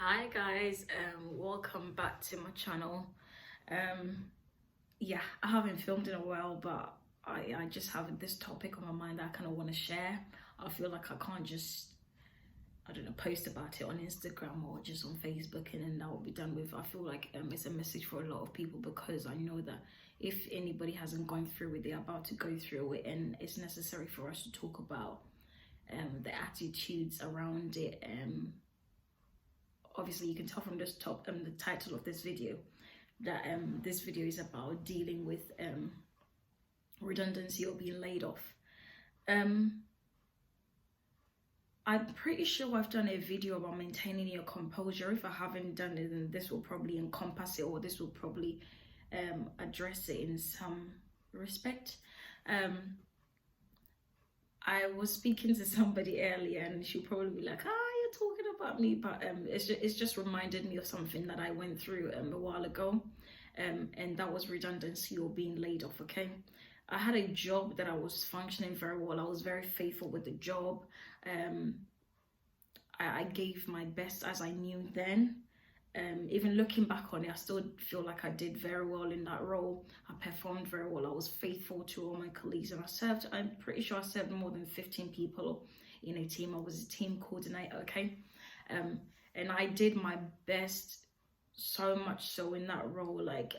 Hi guys, welcome back to my channel. Yeah, I haven't filmed in a while, but I just have this topic on my mind that I kind of want to share. I feel like I can't just, I don't know, post about it on Instagram or just on Facebook and then that will be done with. I feel like it's a message for a lot of people because I know that if anybody hasn't gone through it, they're about to go through it, and it's necessary for us to talk about the attitudes around it. Obviously you can tell from this the title of this video that this video is about dealing with redundancy or being laid off. I'm pretty sure I've done a video about maintaining your composure. If I haven't done it, then this will probably encompass it, or this will probably address it in some respect. I was speaking to somebody earlier and she'll probably be like, you're talking about me, but it's just reminded me of something that I went through a while ago, and that was redundancy or being laid off. Okay, I had a job that I was functioning very well. I was very faithful with the job. I gave my best as I knew then. Even looking back on it, I still feel like I did very well in that role. I performed very well. I was faithful to all my colleagues, and I'm pretty sure I served more than 15 people in a team. I was a team coordinator, okay? And I did my best, so much so in that role. Like,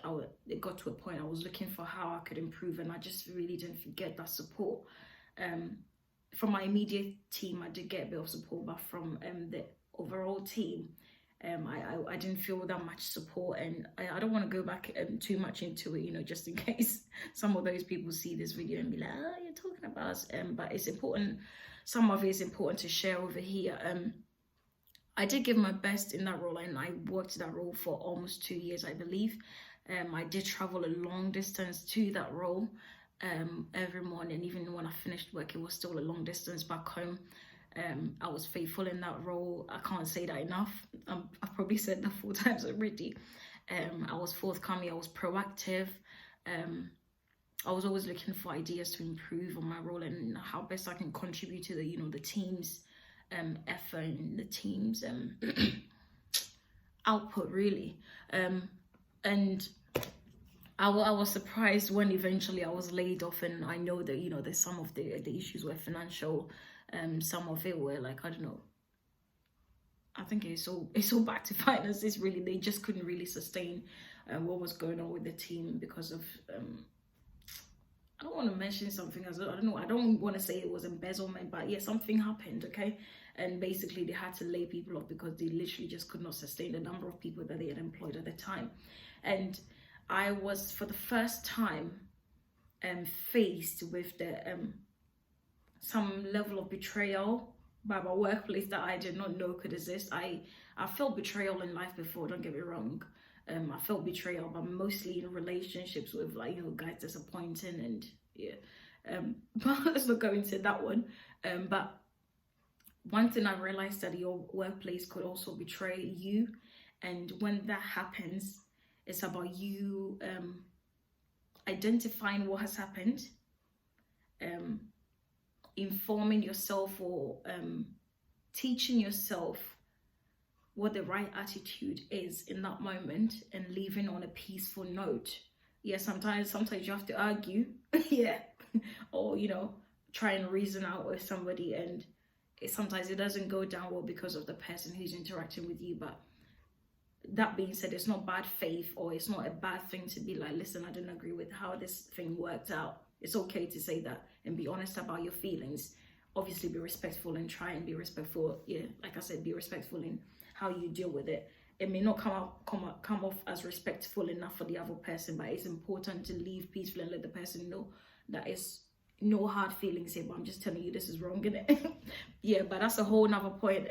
it got to a point I was looking for how I could improve, and I just really didn't get that support. From my immediate team, I did get a bit of support, but from the overall team, I didn't feel that much support, and I don't want to go back too much into it, you know, just in case some of those people see this video and be like, oh, you're talking about us. But it's important, some of it is important to share over here. I did give my best in that role, and I worked that role for almost 2 years, I believe. I did travel a long distance to that role every morning. Even when I finished work, it was still a long distance back home. I was faithful in that role. I can't say that enough. I've probably said that 4 times already. I was forthcoming. I was proactive. I was always looking for ideas to improve on my role and how best I can contribute to the team's effort and the team's output, really. And I was surprised when eventually I was laid off, and I know that there's some of the issues were financial. Some of it were like, I don't know, I think it's all back to finances, really. They just couldn't really sustain what was going on with the team because of I don't want to mention something as I don't know, I don't want to say it was embezzlement, but yeah, something happened, okay? And basically they had to lay people off because they literally just could not sustain the number of people that they had employed at the time. And I was, for the first time, faced with the some level of betrayal by my workplace that I did not know could exist. I felt betrayal in life before, don't get me wrong. I felt betrayal, but mostly in relationships with guys disappointing, and yeah. But let's not go into that one. But one thing I realized that your workplace could also betray you, and when that happens, it's about you identifying what has happened, informing yourself, or teaching yourself what the right attitude is in that moment, and leaving on a peaceful note. Yeah, sometimes you have to argue, yeah, or try and reason out with somebody, and sometimes it doesn't go down well because of the person who's interacting with you. But that being said, it's not bad faith, or it's not a bad thing to be like, listen, I didn't agree with how this thing worked out. It's okay to say that and be honest about your feelings. Obviously be respectful and try and be respectful. Yeah, like I said, be respectful in how you deal with it. It may not come off as respectful enough for the other person, but it's important to leave peacefully and let the person know that it's no hard feelings here, but I'm just telling you this is wrong, innit? Yeah, but that's a whole nother point.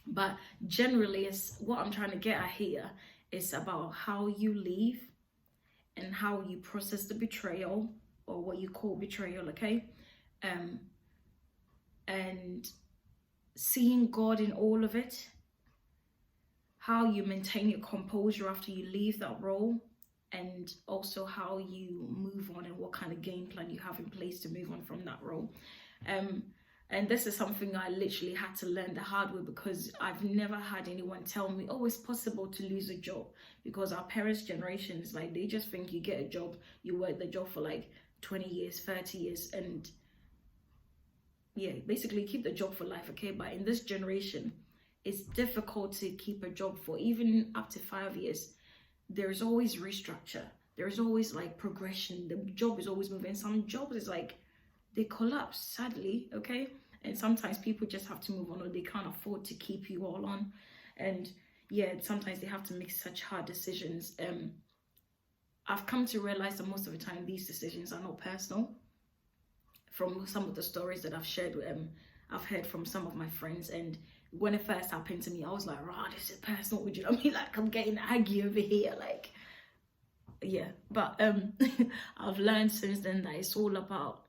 But generally, it's what I'm trying to get at here is about how you leave and how you process the betrayal, or what you call betrayal, okay? And seeing God in all of it, how you maintain your composure after you leave that role, and also how you move on and what kind of game plan you have in place to move on from that role. And this is something I literally had to learn the hard way, because I've never had anyone tell me, oh, it's possible to lose a job. Because our parents' generation is like, they just think you get a job, you work the job for like 20 years, 30 years, and yeah, basically keep the job for life, okay? But in this generation, it's difficult to keep a job for even up to 5 years. There's always restructure. There's always like progression. The job is always moving. Some jobs is like, they collapse, sadly, okay? And sometimes people just have to move on, or they can't afford to keep you all on. And yeah, sometimes they have to make such hard decisions. I've come to realize that most of the time these decisions are not personal. From some of the stories that I've shared, I've heard from some of my friends, and when it first happened to me, I was like, "Rah, this is personal." Would you know what I mean? Like, I'm getting aggy over here, like, yeah. But I've learned since then that it's all about,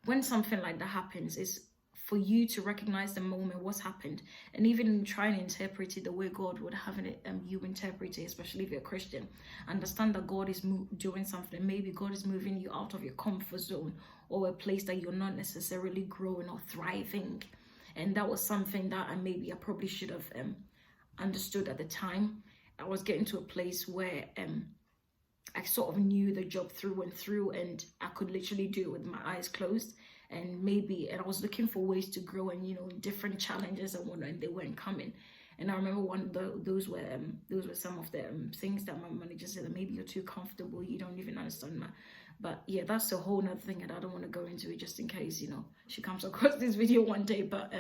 when something like that happens, is for you to recognize the moment, what's happened, and even try and interpret it the way God would have it, you interpret it, especially if you're a Christian. Understand that God is doing something. Maybe God is moving you out of your comfort zone, or a place that you're not necessarily growing or thriving. And that was something that I probably should have understood at the time. I was getting to a place where I sort of knew the job through and through, and I could literally do it with my eyes closed. And I was looking for ways to grow, and different challenges and whatnot, and they weren't coming. And I remember those were some of the things that my manager said, that maybe you're too comfortable, you don't even understand that. But yeah, that's a whole nother thing, and I don't want to go into it, just in case she comes across this video one day. But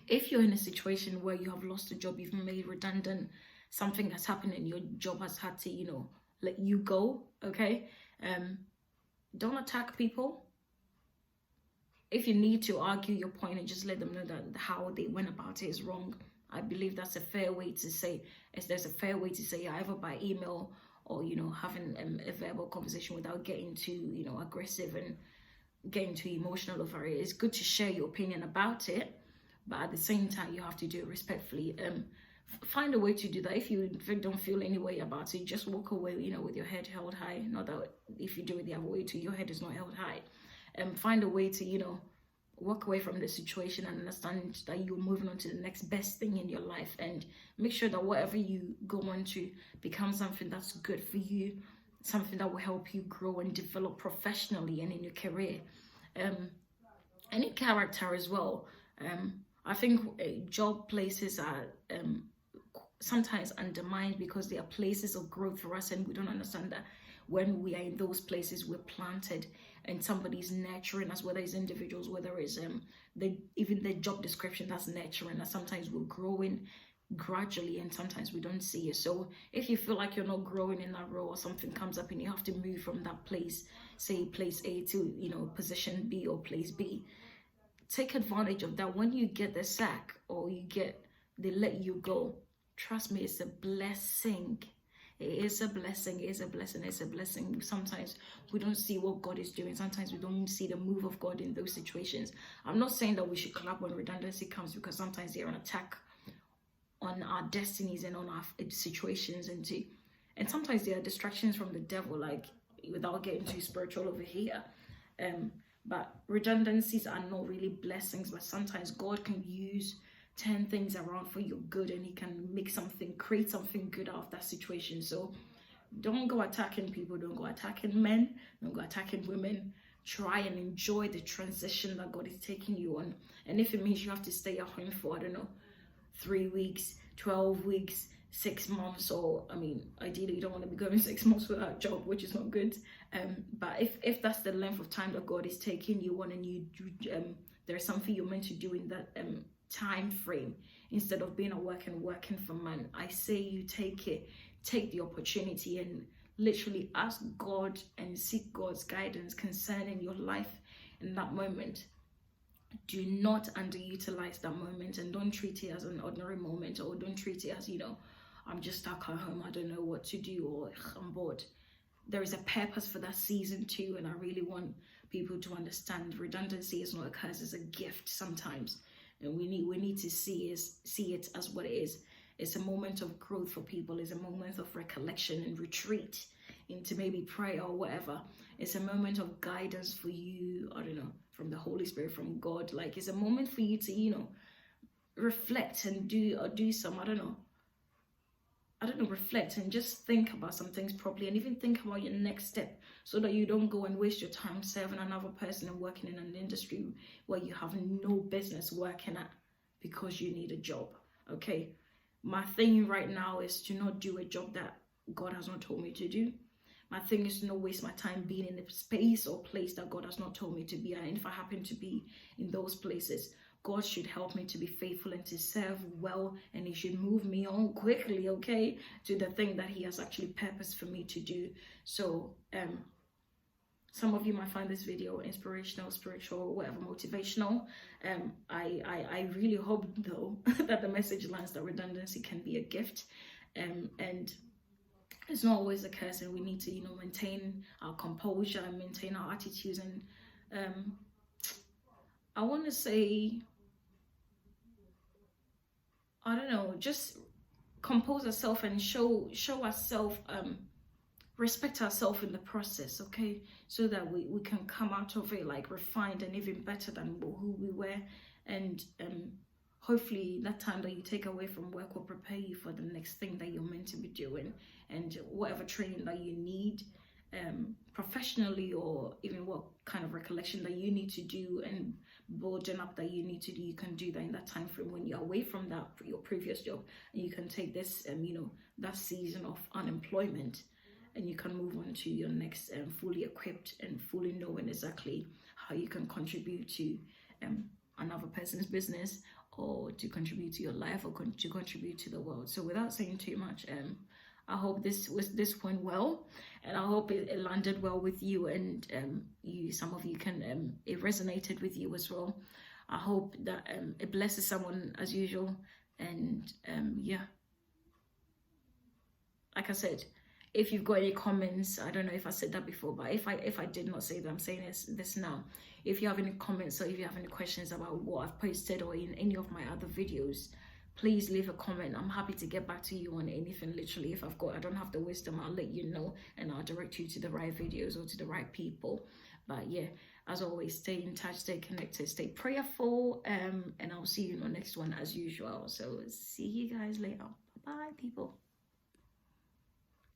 if you're in a situation where you have lost a job, you've been made redundant, something has happened and your job has had to let you go, okay? Don't attack people. If you need to argue your point and just let them know that how they went about it is wrong, I believe that's a fair way to say. There's a fair way to say, either by email or having a verbal conversation without getting too aggressive and getting too emotional over it. It's good to share your opinion about it, but at the same time you have to do it respectfully. Find a way to do that. If you don't feel any way about it, just walk away with your head held high. Not that if you do it the other way too, your head is not held high. Find a way to walk away from the situation and understand that you're moving on to the next best thing in your life, and make sure that whatever you go on to become something that's good for you, something that will help you grow and develop professionally and in your career, and in character as well. I think job places are sometimes undermined because they are places of growth for us, and we don't understand that when we are in those places, we're planted and somebody's nurturing us, whether it's individuals, whether it's even the job description that's nurturing us. Sometimes we're growing gradually, and sometimes we don't see it. So if you feel like you're not growing in that role, or something comes up and you have to move from that place, say place A to position B or place B, take advantage of that. When you get the sack, or they let you go, trust me, it's a blessing. It is a blessing. It is a blessing. It's a blessing. Sometimes we don't see what God is doing. Sometimes we don't see the move of God in those situations. I'm not saying that we should clap when redundancy comes, because sometimes they're an attack on our destinies and on our situations, and sometimes they are distractions from the devil, like, without getting too spiritual over here. But redundancies are not really blessings, but sometimes God can turn things around for your good, and he can create something good out of that situation. So don't go attacking people, don't go attacking men, don't go attacking women. Try and enjoy the transition that God is taking you on. And if it means you have to stay at home for 3 weeks, 12 weeks, 6 months, or ideally you don't want to be going 6 months without a job, which is not good. But if that's the length of time that God is taking you on, and there's something you're meant to do in that time frame, instead of being at work and working for man, I say you take the opportunity and literally ask God and seek God's guidance concerning your life in that moment. Do not underutilize that moment, and don't treat it as an ordinary moment, or don't treat it as I'm just stuck at home, I don't know what to do, or I'm bored. There is a purpose for that season too, and I really want people to understand redundancy is not a curse, it's a gift sometimes. And we need to see it as what it is. It's a moment of growth for people. It's a moment of recollection and retreat into maybe prayer or whatever. It's a moment of guidance for you, I don't know, from the Holy Spirit, from God. Like, it's a moment for you to, you know, reflect and do some, I don't know, reflect and just think about some things properly, and even think about your next step, so that you don't go and waste your time serving another person and working in an industry where you have no business working at because you need a job. Okay, my thing right now is to not do a job that God has not told me to do. My thing is to not waste my time being in a space or place that God has not told me to be. And if I happen to be in those places, God should help me to be faithful and to serve well, and He should move me on quickly, okay, to the thing that He has actually purposed for me to do. So some of you might find this video inspirational, spiritual, whatever, motivational. I really hope, though, that the message lands that redundancy can be a gift, and it's not always a curse, and we need to, you know, maintain our composure and maintain our attitudes. And I want to say, I don't know, just compose ourselves and show ourselves, respect ourselves in the process, okay, so that we can come out of it like refined and even better than who we were. And hopefully that time that you take away from work will prepare you for the next thing that you're meant to be doing, and whatever training that you need, professionally, or even what kind of recollection that you need to do and building up that you need to do, you can do that in that time frame when you're away from that your previous job, and you can take this you know, that season of unemployment, and you can move on to your next fully equipped and fully knowing exactly how you can contribute to another person's business, or to contribute to your life, or to contribute to the world. So without saying too much, I hope this went well, and I hope it landed well with you, and some of you can it resonated with you as well. I hope that it blesses someone as usual. And yeah, like I said, if you've got any comments, I don't know if I said that before, but if I did not say that, I'm saying this now. If you have any comments, or if you have any questions about what I've posted or in any of my other videos, please leave a comment. I'm happy to get back to you on anything. Literally, if I don't have the wisdom, I'll let you know, and I'll direct you to the right videos or to the right people. But yeah, as always, stay in touch, stay connected, stay prayerful, and I'll see you in the next one as usual. So see you guys later. Bye, people.